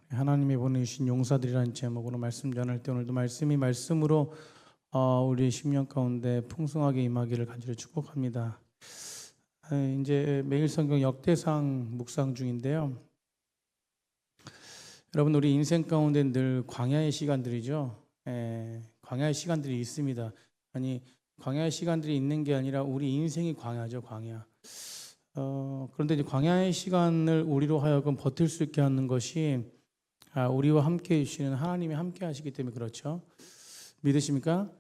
하나님이 보내주신 용사들이라는 제목으로 말씀 전할 때 오늘도 말씀으로 우리 심령 가운데 풍성하게 임하기를 간절히 축복합니다. 이제 매일 성경 역대상 묵상 중인데요. 여러분, 우리 인생 가운데 늘 광야의 시간들이죠. 광야의 시간들이 있습니다. 아니, 광야의 시간들이 있는 게 아니라 우리 인생이 광야죠, 광야. 그런데 이제 광야의 시간을 우리로 하여금 버틸 수 있게 하는 것이 우리와 함께 해주시는 하나님이 함께 하시기 때문에 그렇죠. 믿으십니까?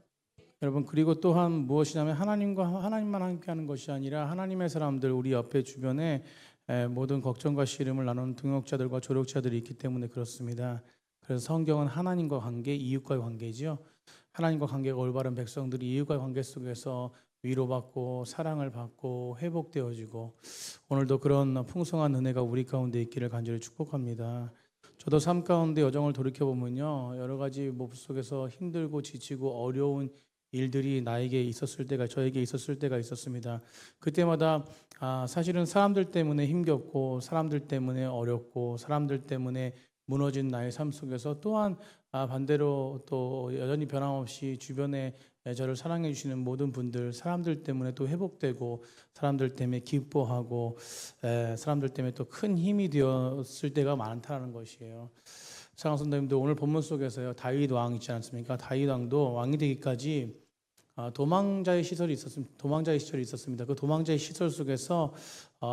여러분, 그리고 또한 무엇이냐면 하나님만 함께 하는 것이 아니라 하나님의 사람들, 우리 옆에 주변에 모든 걱정과 시름을 나누는 동역자들과 조력자들이 있기 때문에 그렇습니다. 그래서 성경은 하나님과 관계, 이웃과의 관계죠. 하나님과 관계가 올바른 백성들이 이웃과의 관계 속에서 위로받고 사랑을 받고 회복되어지고, 오늘도 그런 풍성한 은혜가 우리 가운데 있기를 간절히 축복합니다. 저도 삶 가운데 여정을 돌이켜보면요, 여러 가지 모습 속에서 힘들고 지치고 어려운 일들이 저에게 있었을 때가 있었습니다. 그때마다 사실은 사람들 때문에 힘겹고, 사람들 때문에 어렵고, 사람들 때문에 무너진 나의 삶 속에서 또한 반대로 또 여전히 변함없이 주변에 저를 사랑해 주시는 모든 분들, 사람들 때문에 또 회복되고, 사람들 때문에 기뻐하고, 사람들 때문에 또 큰 힘이 되었을 때가 많다는 것이에요. 사랑하는 성도님들, 오늘 본문 속에서요, 다윗 왕 있지 않습니까? 다윗 왕도 왕이 되기까지 도망자의 시절이 있었습니다. 그 도망자의 시설 속에서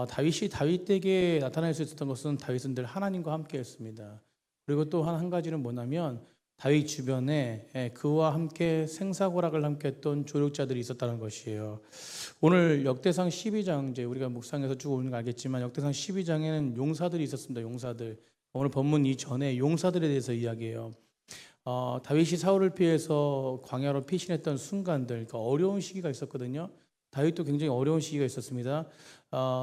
다윗이 다윗에게 나타날 수 있었던 것은 다윗은 늘 하나님과 함께했습니다. 그리고 또 한 가지는 뭐냐면, 다윗 주변에 그와 함께 생사고락을 함께했던 조력자들이 있었다는 것이에요. 오늘 역대상 12장, 이제 우리가 묵상해서 쭉 오는 거 알겠지만, 역대상 12장에는 용사들이 있었습니다. 용사들. 오늘 본문 이전에 용사들에 대해서 이야기해요. 다윗이 사울을 피해서 광야로 피신했던 순간들, 그러니까 어려운 시기가 있었거든요. 다윗도 굉장히 어려운 시기가 있었습니다.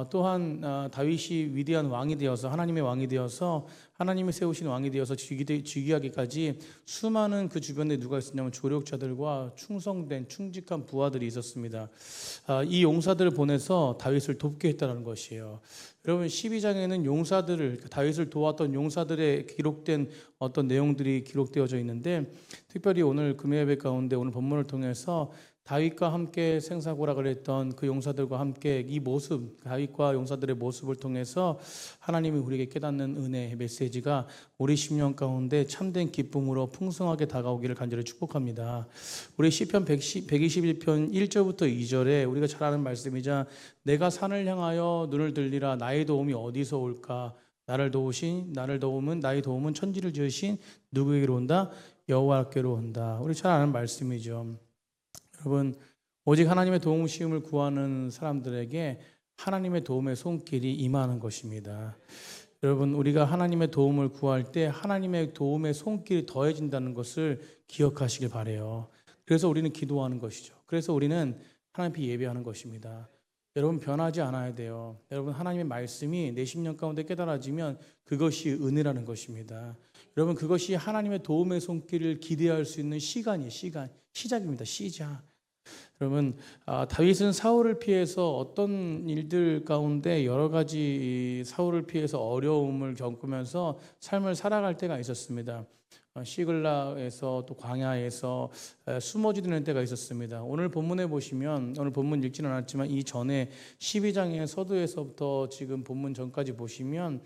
또한 다윗이 위대한 왕이 되어서, 하나님의 왕이 되어서, 하나님이 세우신 왕이 되어서 즉위하기까지 수많은 그 주변에 누가 있었냐면 조력자들과 충성된 충직한 부하들이 있었습니다. 이 용사들을 보내서 다윗을 돕게 했다는 것이에요. 여러분, 12장에는 용사들을, 다윗을 도왔던 용사들의 기록된 어떤 내용들이 기록되어져 있는데, 특별히 오늘 금요 예배 가운데 오늘 본문을 통해서 다윗과 함께 생사고락을 했던 그 용사들과 함께 이 모습, 다윗과 용사들의 모습을 통해서 하나님이 우리에게 깨닫는 은혜의 메시지가 우리 심령 가운데 참된 기쁨으로 풍성하게 다가오기를 간절히 축복합니다. 우리 시편 121편 1절부터 2절에 우리가 잘 아는 말씀이자, 내가 산을 향하여 눈을 들리라, 나의 도움이 어디서 올까? 나의 도움은 천지를 지으신 누구에게로 온다? 여호와께로 온다. 우리 잘 아는 말씀이죠. 여러분, 오직 하나님의 도우심을 구하는 사람들에게 하나님의 도움의 손길이 임하는 것입니다. 여러분, 우리가 하나님의 도움을 구할 때 하나님의 도움의 손길이 더해진다는 것을 기억하시길 바라요. 그래서 우리는 기도하는 것이죠. 그래서 우리는 하나님 앞에 예배하는 것입니다. 여러분, 변하지 않아야 돼요. 여러분, 하나님의 말씀이 내 심령 가운데 깨달아지면 그것이 은혜라는 것입니다. 여러분, 그것이 하나님의 도움의 손길을 기대할 수 있는 시작입니다. 시작. 여러분, 다윗은 사울을 피해서 어떤 일들 가운데 여러 가지 사울을 피해서 어려움을 겪으면서 삶을 살아갈 때가 있었습니다. 시글락에서 또 광야에서 숨어지는 때가 있었습니다. 오늘 본문에 보시면, 오늘 본문 읽지는 않았지만 이 전에 12장의 서두에서부터 지금 본문 전까지 보시면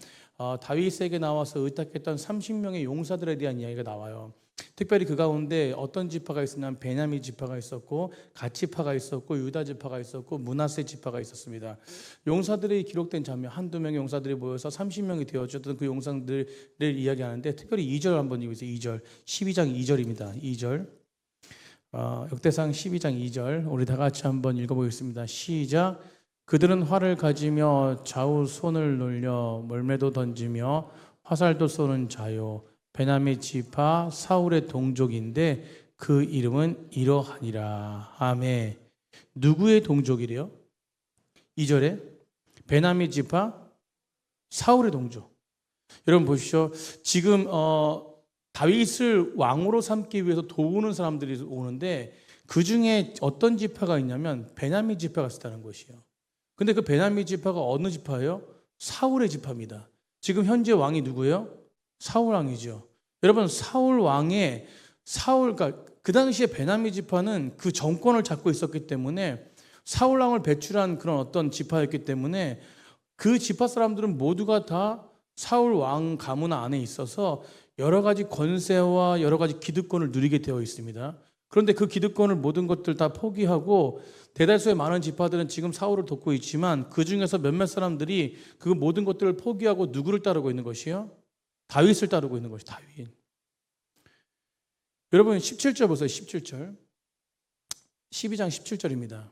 다윗에게 나와서 의탁했던 30명의 용사들에 대한 이야기가 나와요. 특별히 그 가운데 어떤 지파가 있었냐면 베냐민 지파가 있었고, 갓 지파가 있었고, 유다 지파가 있었고, 므낫세 지파가 있었습니다. 용사들이 기록된 장면, 한두 명의 용사들이 모여서 30명이 되어졌던 그 용사들을 이야기하는데, 특별히 2절 한번 읽으세요. 2절, 12장 2절입니다. 2절, 역대상 12장 2절 우리 다 같이 한번 읽어보겠습니다. 시작. 그들은 활을 가지며 좌우 손을 놀려 멀매도 던지며 화살도 쏘는 자요, 베냐민 지파 사울의 동족인데 그 이름은 이러하니라. 아멘. 누구의 동족이래요? 2절에 베냐민 지파 사울의 동족. 여러분 보십시오. 지금 다윗을 왕으로 삼기 위해서 도우는 사람들이 오는데, 그 중에 어떤 지파가 있냐면 베냐민 지파가 있다는 것이에요. 근데 그 베냐민 지파가 어느 지파예요? 사울의 지파입니다. 지금 현재 왕이 누구예요? 사울 왕이죠. 여러분 그러니까 그 당시에 베냐민 지파는 그 정권을 잡고 있었기 때문에 사울 왕을 배출한 그런 어떤 지파였기 때문에 그 지파 사람들은 모두가 다 사울 왕 가문 안에 있어서 여러 가지 권세와 여러 가지 기득권을 누리게 되어 있습니다. 그런데 그 기득권을 모든 것들 다 포기하고 대다수의 많은 지파들은 지금 사울을 돕고 있지만 그 중에서 몇몇 사람들이 그 모든 것들을 포기하고 누구를 따르고 있는 것이요? 다윗을 따르고 있는 것이 다윗. 여러분 17절 보세요. 17절. 12장 17절입니다.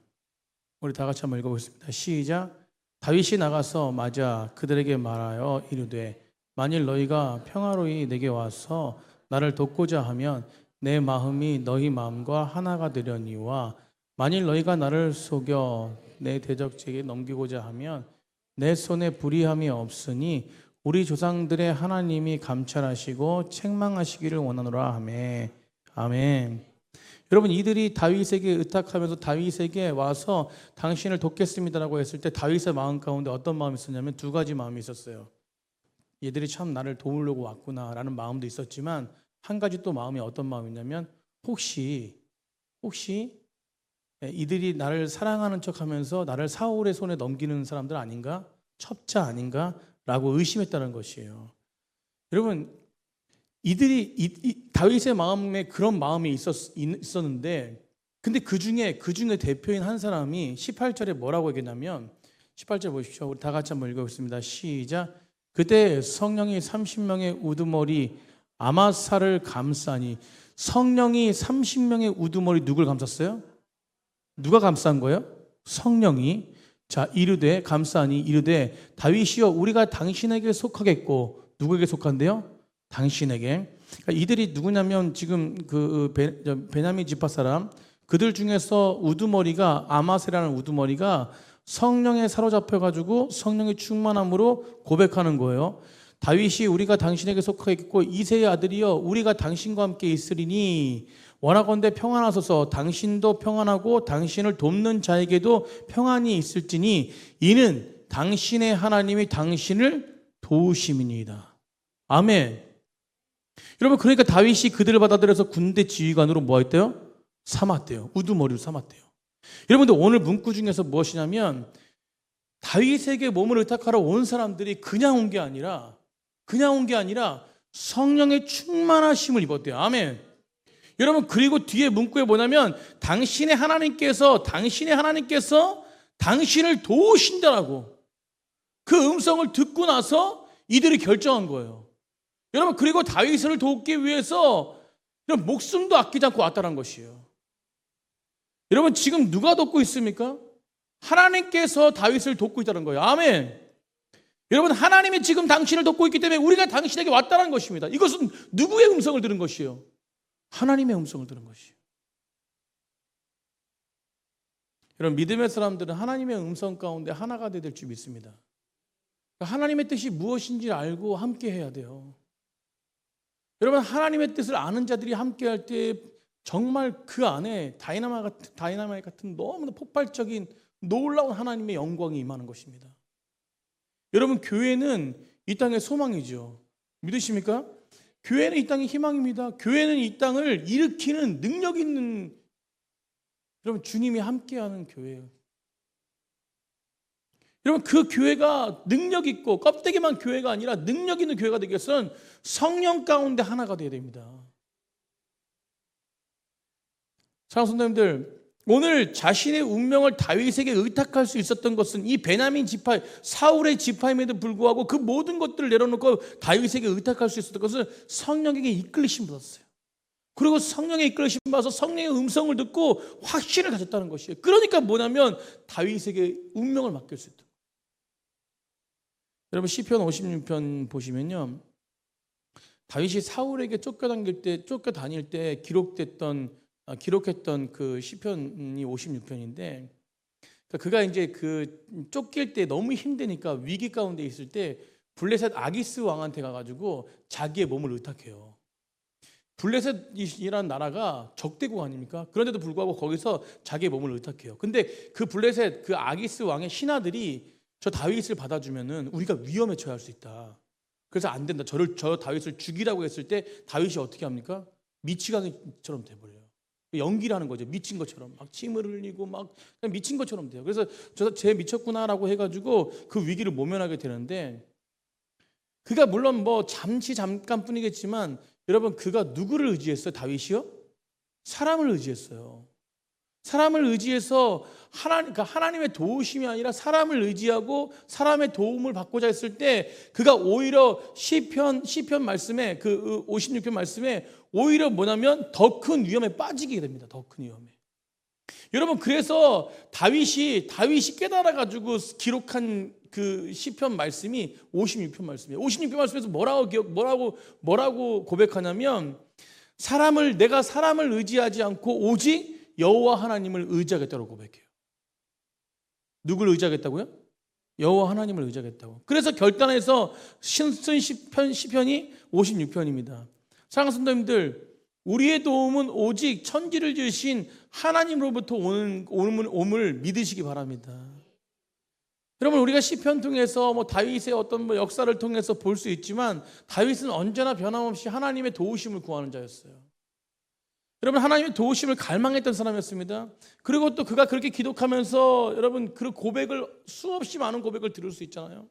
우리 다 같이 한번 읽어보겠습니다. 시작. 다윗이 나가서 맞아 그들에게 말하여 이르되 만일 너희가 평화로이 내게 와서 나를 돕고자 하면 내 마음이 너희 마음과 하나가 되려니와 만일 너희가 나를 속여 내 대적에게 넘기고자 하면 내 손에 불의함이 없으니 우리 조상들의 하나님이 감찰하시고 책망하시기를 원하노라 하매. 아멘. 여러분 이들이 다윗에게 의탁하면서 다윗에게 와서 당신을 돕겠습니다라고 했을 때 다윗의 마음 가운데 어떤 마음이 있었냐면 두 가지 마음이 있었어요. 얘들이 참 나를 도우려고 왔구나라는 마음도 있었지만 한 가지 또 마음이 어떤 마음이냐면 혹시 이들이 나를 사랑하는 척하면서 나를 사울의 손에 넘기는 사람들 아닌가? 첩자 아닌가라고 의심했다는 것이에요. 여러분 다윗의 마음에 그런 마음이 있었는데 근데 그 중에 대표인 한 사람이 18절에 뭐라고 얘기했냐면 18절 보십시오. 우리 다 같이 한번 읽어보겠습니다. 시작. 그때 성령이 30명의 우두머리 아마사를 감싸니. 성령이 30명의 우두머리 누굴 감쌌어요? 누가 감싼 거예요? 성령이. 자, 감싸니 이르되 다윗이여 우리가 당신에게 속하겠고. 누구에게 속한대요? 당신에게. 그러니까 이들이 누구냐면 지금 베냐민 지파 사람 그들 중에서 우두머리가 아마세라는 우두머리가 성령에 사로잡혀가지고 성령의 충만함으로 고백하는 거예요. 다윗이 우리가 당신에게 속하겠고 이새의 아들이여 우리가 당신과 함께 있으리니 원하건대 평안하소서. 당신도 평안하고 당신을 돕는 자에게도 평안이 있을지니 이는 당신의 하나님이 당신을 도우심이니이다. 아멘. 여러분 그러니까 다윗이 그들을 받아들여서 군대 지휘관으로 뭐 했대요? 삼았대요. 우두머리로 삼았대요. 여러분들 오늘 문구 중에서 무엇이냐면 다윗에게 몸을 의탁하러 온 사람들이 그냥 온 게 아니라 성령의 충만하심을 입었대요. 아멘. 여러분 그리고 뒤에 문구에 뭐냐면 당신의 하나님께서 당신을 도우신다라고 그 음성을 듣고 나서 이들이 결정한 거예요. 여러분 그리고 다윗을 돕기 위해서 목숨도 아끼지 않고 왔다는 것이에요. 여러분 지금 누가 돕고 있습니까? 하나님께서 다윗을 돕고 있다는 거예요. 아멘. 여러분 하나님이 지금 당신을 돕고 있기 때문에 우리가 당신에게 왔다는 것입니다. 이것은 누구의 음성을 들은 것이요? 하나님의 음성을 들은 것이에요. 여러분 믿음의 사람들은 하나님의 음성 가운데 하나가 될 줄 믿습니다. 하나님의 뜻이 무엇인지 알고 함께 해야 돼요. 여러분 하나님의 뜻을 아는 자들이 함께 할 때 정말 그 안에 다이나마이트 같은 너무나 폭발적인 놀라운 하나님의 영광이 임하는 것입니다. 여러분 교회는 이 땅의 소망이죠. 믿으십니까? 교회는 이 땅의 희망입니다. 교회는 이 땅을 일으키는 능력 있는 여러분 주님이 함께하는 교회예요. 여러분 그 교회가 능력 있고 껍데기만 교회가 아니라 능력 있는 교회가 되기 위해서는 성령 가운데 하나가 되어야 됩니다. 사랑하는 성도님들, 오늘 자신의 운명을 다윗에게 의탁할 수 있었던 것은 이 베냐민 지파 사울의 지파임에도 불구하고 그 모든 것들을 내려놓고 다윗에게 의탁할 수 있었던 것은 성령에게 이끌리심 받았어요. 그리고 성령의 이끌리심 받아서 성령의 음성을 듣고 확신을 가졌다는 것이에요. 그러니까 뭐냐면 다윗에게 운명을 맡길 수 있다. 여러분 시편 56편 보시면요, 다윗이 사울에게 쫓겨다닐 때 기록했던 그 시편이 56편인데, 그가 이제 쫓길 때 너무 힘드니까 위기 가운데 있을 때 블레셋 아기스 왕한테 가가지고 자기의 몸을 의탁해요. 블레셋이라는 나라가 적대국 아닙니까? 그런데도 불구하고 거기서 자기의 몸을 의탁해요. 근데 그 아기스 왕의 신하들이 저 다윗을 받아주면은 우리가 위험에 처할 수 있다. 그래서 안 된다. 저 다윗을 죽이라고 했을 때 다윗이 어떻게 합니까? 미치광이처럼 돼버려요. 연기를 하는 거죠. 미친 것처럼 막 침을 흘리고 막 그냥 미친 것처럼 돼요. 그래서 쟤 미쳤구나라고 해가지고 그 위기를 모면하게 되는데, 그가 물론 뭐 잠깐뿐이겠지만 여러분, 그가 누구를 의지했어요? 다윗이요? 사람을 의지했어요. 사람을 의지해서 그러니까 하나님의 도우심이 아니라 사람을 의지하고 사람의 도움을 받고자 했을 때 그가 오히려 시편 말씀에 그 56편 말씀에 오히려 뭐냐면 더 큰 위험에 빠지게 됩니다. 더 큰 위험에. 여러분, 그래서 다윗이 깨달아 가지고 기록한 그 시편 말씀이 56편 말씀이에요. 56편 말씀에서 뭐라고 고백하냐면, 내가 사람을 의지하지 않고 오직 여호와 하나님을 의지하겠다고 고백해요. 누구를 의지하겠다고요? 여호와 하나님을 의지하겠다고. 그래서 결단해서 쓴 시편이 56편입니다. 사랑하는 성도님들, 우리의 도움은 오직 천지를 지으신 하나님으로부터 옴을 믿으시기 바랍니다. 여러분, 우리가 시편 통해서 다윗의 어떤 역사를 통해서 볼 수 있지만 다윗은 언제나 변함없이 하나님의 도우심을 구하는 자였어요. 여러분, 하나님의 도우심을 갈망했던 사람이었습니다. 그리고 또 그가 그렇게 기독하면서 여러분, 그 고백을, 수없이 많은 고백을 들을 수 있잖아요.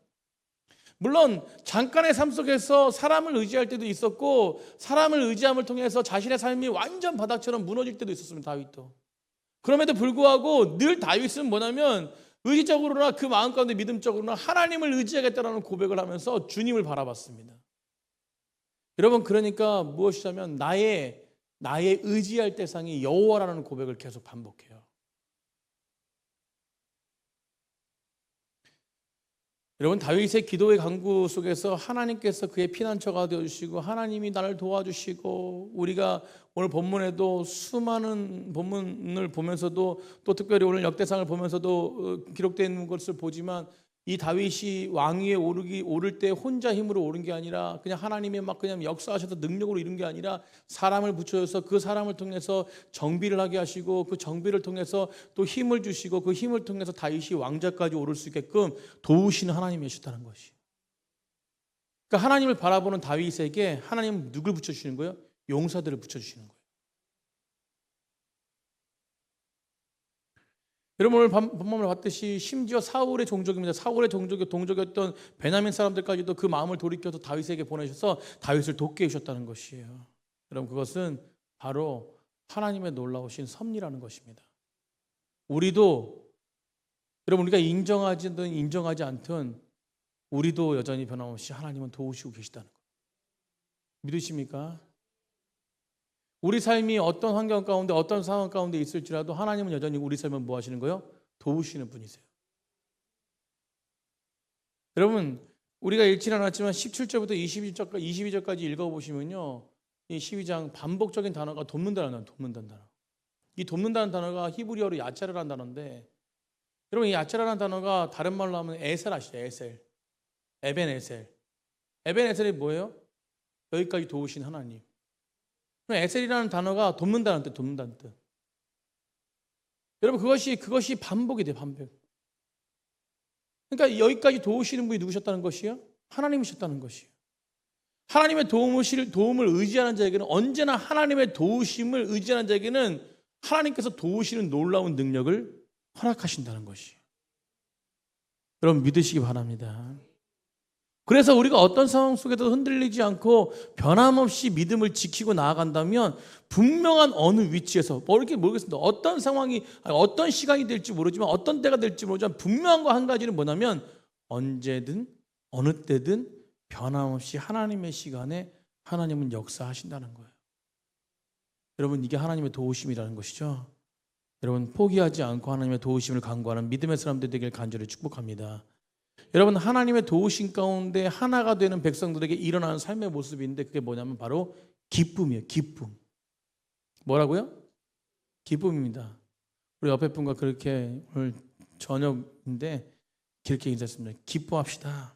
물론 잠깐의 삶 속에서 사람을 의지할 때도 있었고, 사람을 의지함을 통해서 자신의 삶이 완전 바닥처럼 무너질 때도 있었습니다. 다윗도. 그럼에도 불구하고 늘 다윗은 뭐냐면 의지적으로나 그 마음 가운데 믿음적으로나 하나님을 의지하겠다라는 고백을 하면서 주님을 바라봤습니다. 여러분, 그러니까 무엇이냐면 나의 의지할 대상이 여호와라는 고백을 계속 반복해요. 여러분, 다윗의 기도의 강구 속에서 하나님께서 그의 피난처가 되어주시고 하나님이 나를 도와주시고, 우리가 오늘 본문에도 수많은 본문을 보면서도 또 특별히 오늘 역대상을 보면서도 기록되어 있는 것을 보지만, 이 다윗이 왕위에 오를 때 혼자 힘으로 오른 게 아니라 그냥 하나님이 막 그냥 역사하셔서 능력으로 이룬 게 아니라 사람을 붙여서 그 사람을 통해서 정비를 하게 하시고 그 정비를 통해서 또 힘을 주시고 그 힘을 통해서 다윗이 왕좌까지 오를 수 있게끔 도우시는 하나님이셨다는 것이. 그러니까 하나님을 바라보는 다윗에게 하나님은 누굴 붙여주시는 거예요? 용사들을 붙여주시는 거예요. 여러분, 오늘 본문을 봤듯이 심지어 사울의 종족입니다. 사울의 동족이었던 베냐민 사람들까지도 그 마음을 돌이켜서 다윗에게 보내셔서 다윗을 돕게 해주셨다는 것이에요. 여러분, 그것은 바로 하나님의 놀라우신 섭리라는 것입니다. 우리도, 여러분, 우리가 인정하든 인정하지 않든 우리도 여전히 변함없이 하나님은 도우시고 계시다는 것. 믿으십니까? 우리 삶이 어떤 환경 가운데 어떤 상황 가운데 있을지라도 하나님은 여전히 우리 삶을 뭐 하시는 거예요? 도우시는 분이세요. 여러분, 우리가 읽지는 않았지만 17절부터 22절까지 읽어보시면요, 이 12장 반복적인 단어가 돕는다는 단어. 이 돕는다는 단어가 히브리어로 야차르라는 단어인데, 여러분, 이 야차르라는 단어가 다른 말로 하면 에셀 아시죠? 에벤에셀이 뭐예요? 여기까지 도우신 하나님. 에셀이라는 단어가 돕는다는 뜻. 여러분, 그것이 반복이 돼, 반복. 그러니까 여기까지 도우시는 분이 누구셨다는 것이요? 하나님이셨다는 것이요. 하나님의 도움을 의지하는 자에게는, 언제나 하나님의 도우심을 의지하는 자에게는 하나님께서 도우시는 놀라운 능력을 허락하신다는 것이요. 여러분, 믿으시기 바랍니다. 그래서 우리가 어떤 상황 속에도 흔들리지 않고 변함없이 믿음을 지키고 나아간다면 분명한 어느 위치에서, 이렇게 모르겠습니다. 어떤 상황이, 어떤 시간이 될지 모르지만 어떤 때가 될지 모르지만 분명한 거 한 가지는 뭐냐면 언제든 어느 때든 변함없이 하나님의 시간에 하나님은 역사하신다는 거예요. 여러분, 이게 하나님의 도우심이라는 것이죠. 여러분, 포기하지 않고 하나님의 도우심을 간구하는 믿음의 사람들 되길 간절히 축복합니다. 여러분, 하나님의 도우심 가운데 하나가 되는 백성들에게 일어나는 삶의 모습인데, 그게 뭐냐면 바로 기쁨이에요. 기쁨. 뭐라고요? 기쁨입니다. 우리 옆에 분과 그렇게 오늘 저녁인데 그렇게 인사했습니다. 기뻐합시다.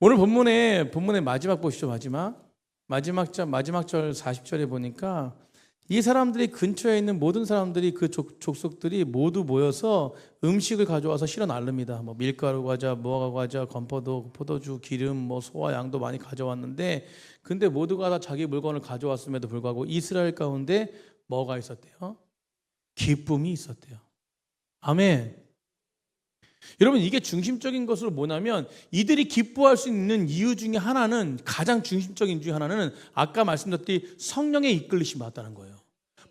오늘 본문의 마지막 보시죠. 마지막 절 40절에 보니까 이 사람들이 근처에 있는 모든 사람들이 그 족속들이 모두 모여서 음식을 가져와서 실어 나릅니다. 뭐 밀가루 과자, 무화과 과자, 건포도, 포도주, 기름, 뭐 소와 양도 많이 가져왔는데, 근데 모두가 다 자기 물건을 가져왔음에도 불구하고 이스라엘 가운데 뭐가 있었대요? 기쁨이 있었대요. 아멘. 여러분, 이게 중심적인 것으로 뭐냐면, 이들이 기뻐할 수 있는 이유 중에 하나는, 가장 중심적인 중에 하나는 아까 말씀드렸듯이 성령의 이끌리심 받았다는 거예요.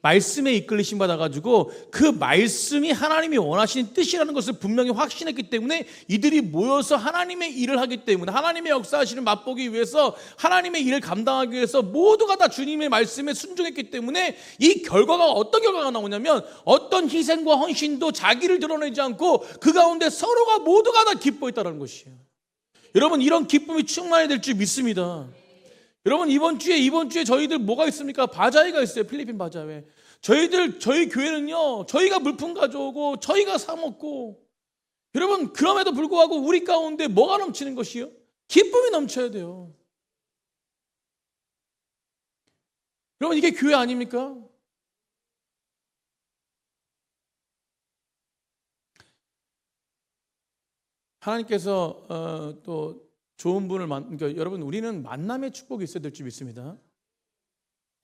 말씀에 이끌리심 받아가지고 그 말씀이 하나님이 원하시는 뜻이라는 것을 분명히 확신했기 때문에 이들이 모여서 하나님의 일을 하기 때문에, 하나님의 역사하시는 맛보기 위해서, 하나님의 일을 감당하기 위해서 모두가 다 주님의 말씀에 순종했기 때문에 이 결과가 어떤 결과가 나오냐면, 어떤 희생과 헌신도 자기를 드러내지 않고 그 가운데 서로가 모두가 다 기뻐했다는 것이에요. 여러분, 이런 기쁨이 충만이 될 줄 믿습니다. 여러분, 이번 주에 저희들 뭐가 있습니까? 바자회가 있어요. 필리핀 바자회. 저희 교회는요, 저희가 물품 가져오고 저희가 사 먹고, 여러분, 그럼에도 불구하고 우리 가운데 뭐가 넘치는 것이요? 기쁨이 넘쳐야 돼요. 여러분, 이게 교회 아닙니까? 하나님께서 또 좋은 분을 그러니까 여러분, 우리는 만남의 축복이 있어야 될 줄 믿습니다.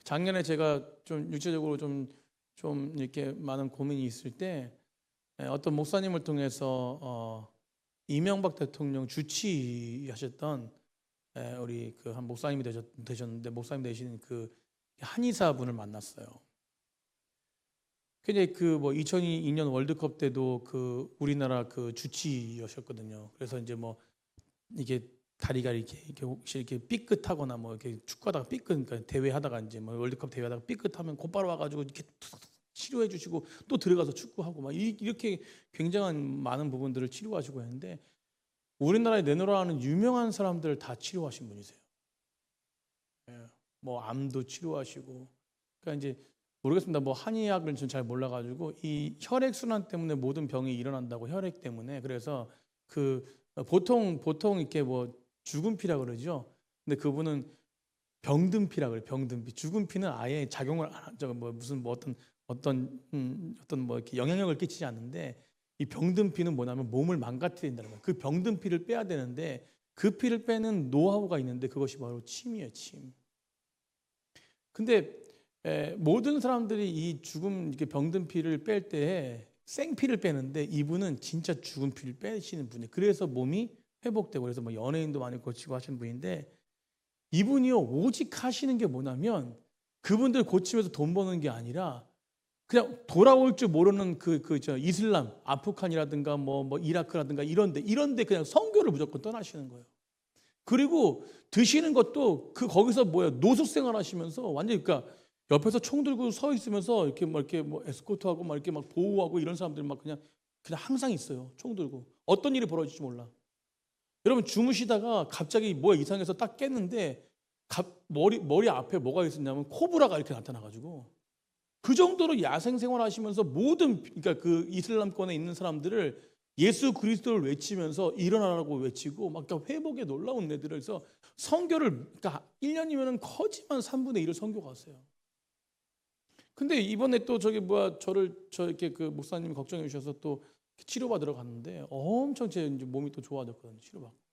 작년에 제가 좀 육체적으로 좀 이렇게 많은 고민이 있을 때, 어떤 목사님을 통해서 이명박 대통령 주치하셨던 우리 그 한 목사님이 되셨는데, 목사님 되신 그 한의사 분을 만났어요. 근데 그 뭐 2002년 월드컵 때도 그 우리나라 그 주치였었거든요. 그래서 이제 뭐 이게 다리가 이렇게 혹시 이렇게 삐끗하거나 뭐 이렇게 축구하다가 그러니까 대회하다가 이제 뭐 월드컵 대회하다가 삐끗하면 곧바로 와가지고 이렇게 치료해 주시고 또 들어가서 축구하고 막 이렇게 굉장한 많은 부분들을 치료하시고 했는데, 우리나라에 내노라하는 유명한 사람들을 다 치료하신 분이세요. 뭐 암도 치료하시고. 그러니까 이제 모르겠습니다. 뭐 한의학을 좀 잘 몰라가지고 이 혈액 순환 때문에 모든 병이 일어난다고, 혈액 때문에. 그래서 그 보통 이렇게 뭐 죽은 피라 그러죠. 근데 그분은 병든 피라 그래요. 병든 피. 죽은 피는 아예 작용을 뭐 무슨 뭐 어떤 뭐 이렇게 영향력을 끼치지 않는데, 이 병든 피는 뭐냐면 몸을 망가뜨린다는 거예요. 그 병든 피를 빼야 되는데 그 피를 빼는 노하우가 있는데, 그것이 바로 침이에요, 침. 근데 모든 사람들이 이 죽음, 이렇게 병든 피를 뺄 때 생피를 빼는데, 이분은 진짜 죽은 피를 빼시는 분이에요. 그래서 몸이 회복되고, 그래서 뭐 연예인도 많이 고치고 하시는 분인데, 이분이요, 오직 하시는 게 뭐냐면, 그분들 고치면서 돈 버는 게 아니라 그냥 돌아올 줄 모르는 이슬람, 아프간이라든가 뭐 이라크라든가 이런데 그냥 선교를 무조건 떠나시는 거예요. 그리고 드시는 것도 거기서 노숙생활 하시면서 완전히, 그러니까 옆에서 총 들고 서 있으면서 이렇게 뭐 에스코트하고 막 이렇게 막 보호하고 이런 사람들 막 그냥 항상 있어요. 총 들고. 어떤 일이 벌어질지 몰라. 여러분, 주무시다가 갑자기 뭐가 이상해서 딱 깼는데 머리 앞에 뭐가 있었냐면 코브라가 이렇게 나타나가지고, 그 정도로 야생 생활하시면서 그러니까 그 이슬람권에 있는 사람들을 예수 그리스도를 외치면서 일어나라고 외치고 막 회복에 놀라운 애들을 해서 선교를, 그러니까 1년이면은 거지만 3분의 1을 선교 갔어요. 근데 이번에 또 이렇게 그 목사님이 걱정해 주셔서 또 치료받으러 갔는데 엄청 제 이제 몸이 또 좋아졌거든요, 치료받고.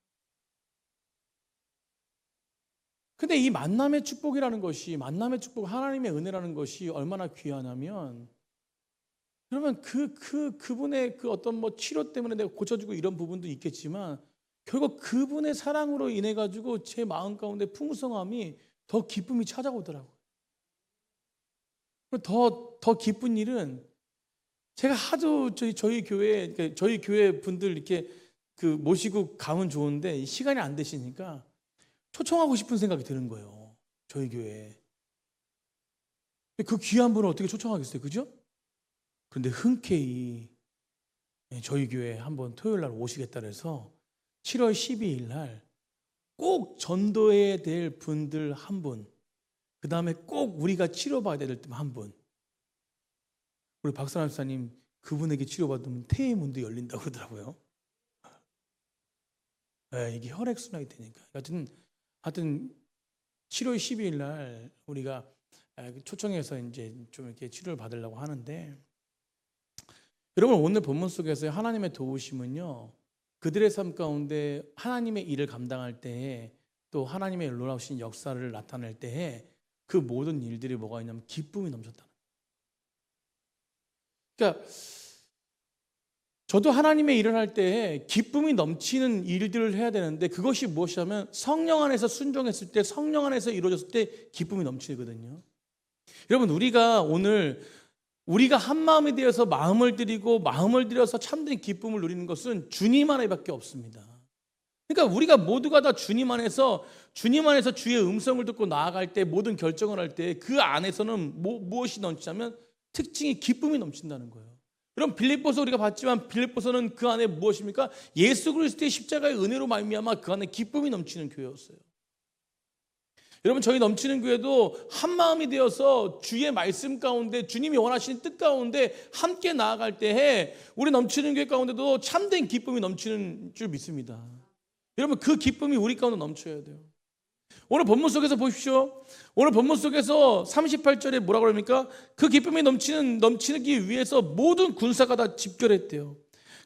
근데 이 만남의 축복이라는 것이, 만남의 축복, 하나님의 은혜라는 것이 얼마나 귀하냐면, 그러면 그분의 그 어떤 뭐 치료 때문에 내가 고쳐지고 이런 부분도 있겠지만, 결국 그분의 사랑으로 인해 가지고 제 마음 가운데 풍성함이, 더 기쁨이 찾아오더라고요. 더 기쁜 일은, 제가 하도 저희 교회 분들 이렇게 그 모시고 가면 좋은데 시간이 안 되시니까 초청하고 싶은 생각이 드는 거예요. 저희 교회에. 그 귀한 분을 어떻게 초청하겠어요, 그죠? 그런데 흔쾌히 저희 교회에 한번 토요일 날 오시겠다 그래서 7월 12일 날 꼭 전도해야 될 분들 한 분, 그 다음에 꼭 우리가 치료받아야 될 한 분, 우리 박선환 집사님, 그분에게 치료받으면 태의 문도 열린다고 그러더라고요. 이게 혈액순환이 되니까. 하여튼 7월 12일 날 우리가 초청해서 이제 좀 이렇게 치료를 받으려고 하는데, 여러분 오늘 본문 속에서 하나님의 도우심은요, 그들의 삶 가운데 하나님의 일을 감당할 때에, 또 하나님의 놀라우신 역사를 나타낼 때에 그 모든 일들이 뭐가 있냐면 기쁨이 넘쳤다. 그러니까 저도 하나님의 일을 할 때에 기쁨이 넘치는 일들을 해야 되는데, 그것이 무엇이냐면 성령 안에서 순종했을 때, 성령 안에서 이루어졌을 때 기쁨이 넘치거든요. 여러분, 우리가 한 마음이 되어서 마음을 들이고 마음을 들여서 참된 기쁨을 누리는 것은 주님 안에밖에 없습니다. 그러니까 우리가 모두가 다 주님 안에서 주의 음성을 듣고 나아갈 때, 모든 결정을 할 때 그 안에서는 무엇이 넘치냐면 특징이 기쁨이 넘친다는 거예요. 여러분, 빌립보서 우리가 봤지만 빌립보서는 그 안에 무엇입니까? 예수 그리스도의 십자가의 은혜로 말미암아 그 안에 기쁨이 넘치는 교회였어요. 여러분, 저희 넘치는 교회도 한 마음이 되어서 주의 말씀 가운데, 주님이 원하시는 뜻 가운데 함께 나아갈 때에 우리 넘치는 교회 가운데도 참된 기쁨이 넘치는 줄 믿습니다. 여러분, 그 기쁨이 우리 가운데 넘쳐야 돼요. 오늘 본문 속에서 보십시오. 오늘 본문 속에서 38절에 뭐라고 합니까? 그 기쁨이 넘치기 위해서 모든 군사가 다 집결했대요.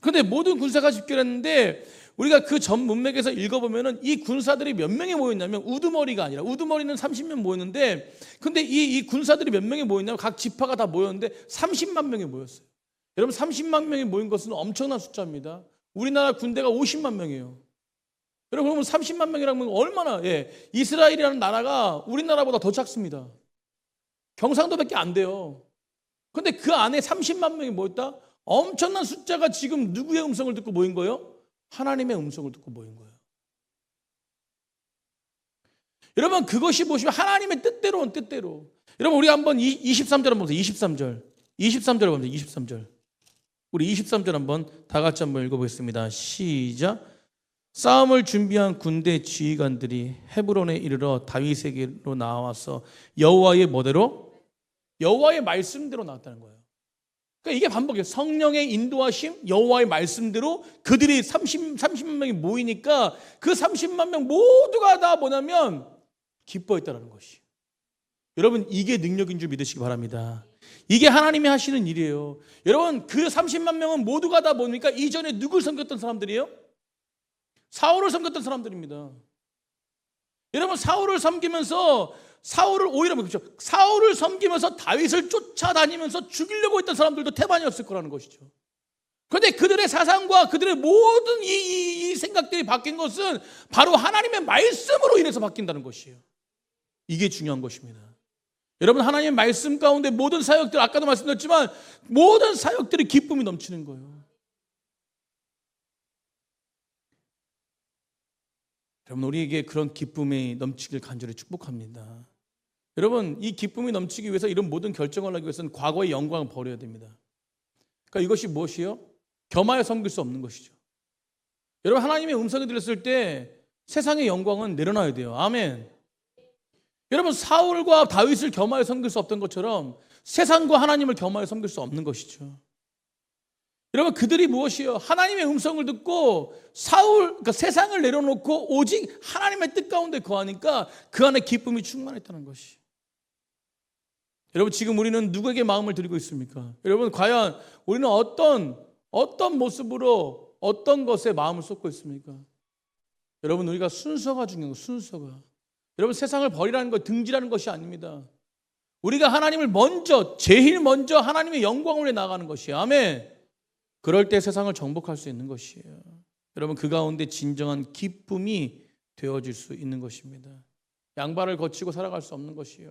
그런데 모든 군사가 집결했는데, 우리가 그 전 문맥에서 읽어보면은 이 군사들이 몇 명이 모였냐면, 우두머리가 아니라, 우두머리는 30명 모였는데, 근데 이 군사들이 몇 명이 모였냐면 각 지파가 다 모였는데 30만 명이 모였어요. 여러분, 30만 명이 모인 것은 엄청난 숫자입니다. 우리나라 군대가 50만 명이에요. 여러분, 그러면 30만 명이라면 얼마나, 이스라엘이라는 나라가 우리나라보다 더 작습니다. 경상도밖에 안 돼요. 근데 그 안에 30만 명이 모였다? 엄청난 숫자가 지금 누구의 음성을 듣고 모인 거예요? 하나님의 음성을 듣고 모인 거예요. 여러분, 그것이 보시면 하나님의 뜻대로 온 뜻대로. 여러분, 우리 한번 23절 한번 보세요. 23절 보세요. 23절. 우리 23절 한번 다 같이 한번 읽어보겠습니다. 시작. 싸움을 준비한 군대 지휘관들이 헤브론에 이르러 다윗에게로 나와서 여호와의 뭐대로? 여호와의 말씀대로 나왔다는 거예요. 그러니까 이게 반복이에요. 성령의 인도하심, 여호와의 말씀대로 그들이 30만 명이 모이니까 그 30만 명 모두가 다 뭐냐면 기뻐했다는 것이. 여러분, 이게 능력인 줄 믿으시기 바랍니다. 이게 하나님이 하시는 일이에요. 여러분, 그 30만 명은 모두가 다 뭡니까? 이전에 누굴 섬겼던 사람들이에요? 사울을 섬겼던 사람들입니다. 여러분, 사울을 섬기면서 다윗을 쫓아다니면서 죽이려고 했던 사람들도 태반이었을 거라는 것이죠. 그런데 그들의 사상과 그들의 모든 이 생각들이 바뀐 것은 바로 하나님의 말씀으로 인해서 바뀐다는 것이에요. 이게 중요한 것입니다. 여러분, 하나님의 말씀 가운데 모든 사역들, 아까도 말씀드렸지만 모든 사역들이 기쁨이 넘치는 거예요. 여러분, 우리에게 그런 기쁨이 넘치길 간절히 축복합니다. 여러분, 이 기쁨이 넘치기 위해서 이런 모든 결정을 하기 위해서는 과거의 영광을 버려야 됩니다. 그러니까 이것이 무엇이요? 겸하여 섬길 수 없는 것이죠. 여러분, 하나님의 음성이 들렸을 때 세상의 영광은 내려놔야 돼요. 아멘. 여러분, 사울과 다윗을 겸하여 섬길 수 없던 것처럼 세상과 하나님을 겸하여 섬길 수 없는 것이죠. 여러분, 그들이 무엇이요? 하나님의 음성을 듣고 그러니까 세상을 내려놓고 오직 하나님의 뜻 가운데 거하니까 그 안에 기쁨이 충만했다는 것이. 여러분, 지금 우리는 누구에게 마음을 드리고 있습니까? 여러분, 과연 우리는 어떤 모습으로 어떤 것에 마음을 쏟고 있습니까? 여러분, 우리가 순서가 중요한 거예요. 순서가. 여러분, 세상을 버리라는 것, 등지라는 것이 아닙니다. 우리가 하나님을 제일 먼저 하나님의 영광을 위해 나가는 것이에요. 아멘. 그럴 때 세상을 정복할 수 있는 것이에요. 여러분, 그 가운데 진정한 기쁨이 되어질 수 있는 것입니다. 양발을 거치고 살아갈 수 없는 것이에요.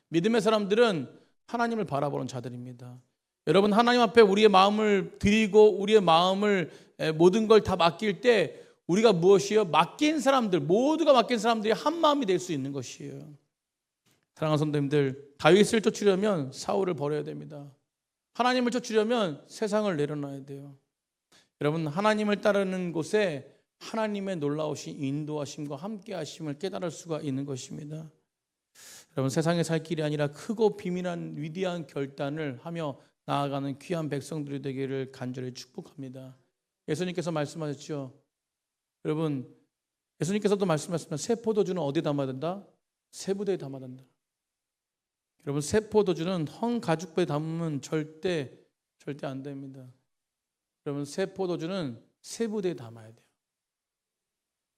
믿음의 사람들은 하나님을 바라보는 자들입니다. 여러분, 하나님 앞에 우리의 마음을 드리고 우리의 마음을 모든 걸 다 맡길 때 우리가 무엇이요? 모두가 맡긴 사람들이 한 마음이 될 수 있는 것이에요. 사랑하는 성도님들, 다윗을 쫓으려면 사울을 버려야 됩니다. 하나님을 쫓으려면 세상을 내려놔야 돼요. 여러분, 하나님을 따르는 곳에 하나님의 놀라우신 인도하심과 함께하심을 깨달을 수가 있는 것입니다. 여러분, 세상에 살 길이 아니라 크고 비밀한 위대한 결단을 하며 나아가는 귀한 백성들이 되기를 간절히 축복합니다. 예수님께서 말씀하셨죠. 여러분, 예수님께서도 말씀하셨습니다. 새 포도주는 어디에 담아야 된다? 새 부대에 담아야 된다. 여러분, 새 포도주는 헝 가죽배에 담으면 절대 안 됩니다. 여러분, 새 포도주는 새 부대에 담아야 돼요.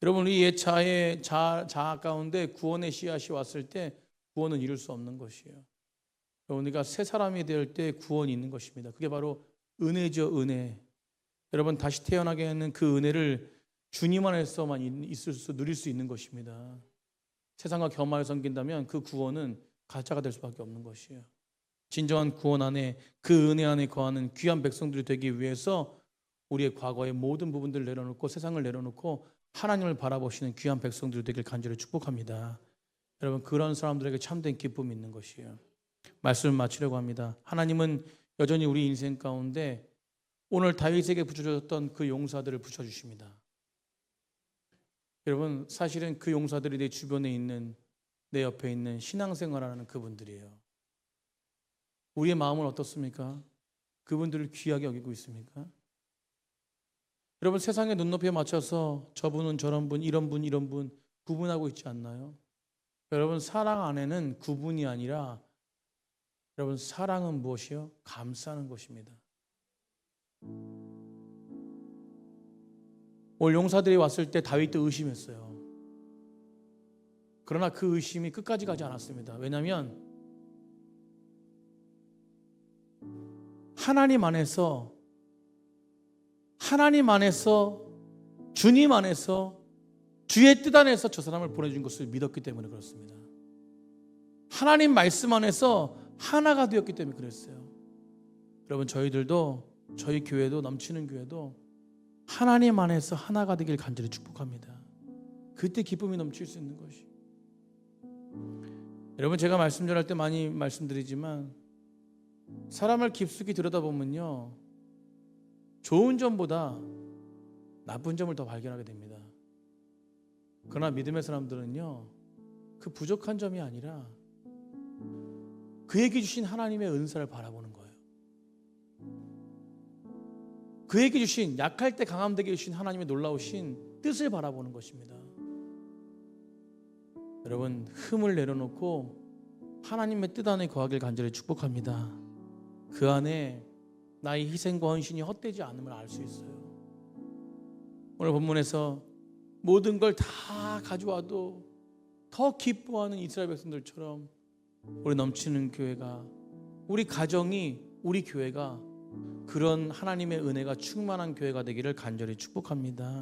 여러분, 우리 옛 자아 가운데 구원의 씨앗이 왔을 때 구원은 이룰 수 없는 것이에요. 우리가 새 사람이 될 때 구원이 있는 것입니다. 그게 바로 은혜죠, 은혜. 여러분, 다시 태어나게 하는 그 은혜를 주님 안에서만 누릴 수 있는 것입니다. 세상과 겸하여 섬긴다면 그 구원은 가짜가 될 수밖에 없는 것이에요. 진정한 구원 안에, 그 은혜 안에 거하는 귀한 백성들이 되기 위해서 우리의 과거의 모든 부분들을 내려놓고 세상을 내려놓고 하나님을 바라보시는 귀한 백성들이 되길 간절히 축복합니다. 여러분, 그런 사람들에게 참된 기쁨이 있는 것이에요. 말씀을 마치려고 합니다. 하나님은 여전히 우리 인생 가운데 오늘 다윗에게 붙여줬던 그 용사들을 붙여주십니다. 여러분, 사실은 그 용사들이 내 주변에 있는, 내 옆에 있는 신앙생활하는 그분들이에요. 우리의 마음은 어떻습니까? 그분들을 귀하게 여기고 있습니까? 여러분, 세상의 눈높이에 맞춰서 저분은 저런 분, 이런 분 구분하고 있지 않나요? 여러분, 사랑 안에는 구분이 아니라, 여러분, 사랑은 무엇이요? 감싸는 것입니다. 오늘 용사들이 왔을 때 다윗도 의심했어요. 그러나 그 의심이 끝까지 가지 않았습니다. 왜냐하면 하나님 안에서, 주님 안에서, 주의 뜻 안에서 저 사람을 보내준 것을 믿었기 때문에 그렇습니다. 하나님 말씀 안에서 하나가 되었기 때문에 그랬어요. 여러분, 저희들도, 저희 교회도, 넘치는 교회도 하나님 안에서 하나가 되길 간절히 축복합니다. 그때 기쁨이 넘칠 수 있는 것이. 여러분, 제가 말씀 전할 때 많이 말씀드리지만 사람을 깊숙이 들여다보면요, 좋은 점보다 나쁜 점을 더 발견하게 됩니다. 그러나 믿음의 사람들은요, 그 부족한 점이 아니라 그에게 주신 하나님의 은사를 바라보는 거예요. 그에게 주신, 약할 때 강함되게 주신 하나님의 놀라우신 뜻을 바라보는 것입니다. 여러분, 흠을 내려놓고 하나님의 뜻 안에 거하길 간절히 축복합니다. 그 안에 나의 희생과 헌신이 헛되지 않음을 알 수 있어요. 오늘 본문에서 모든 걸 다 가져와도 더 기뻐하는 이스라엘 백성들처럼 우리 넘치는 교회가, 우리 가정이, 우리 교회가 그런 하나님의 은혜가 충만한 교회가 되기를 간절히 축복합니다.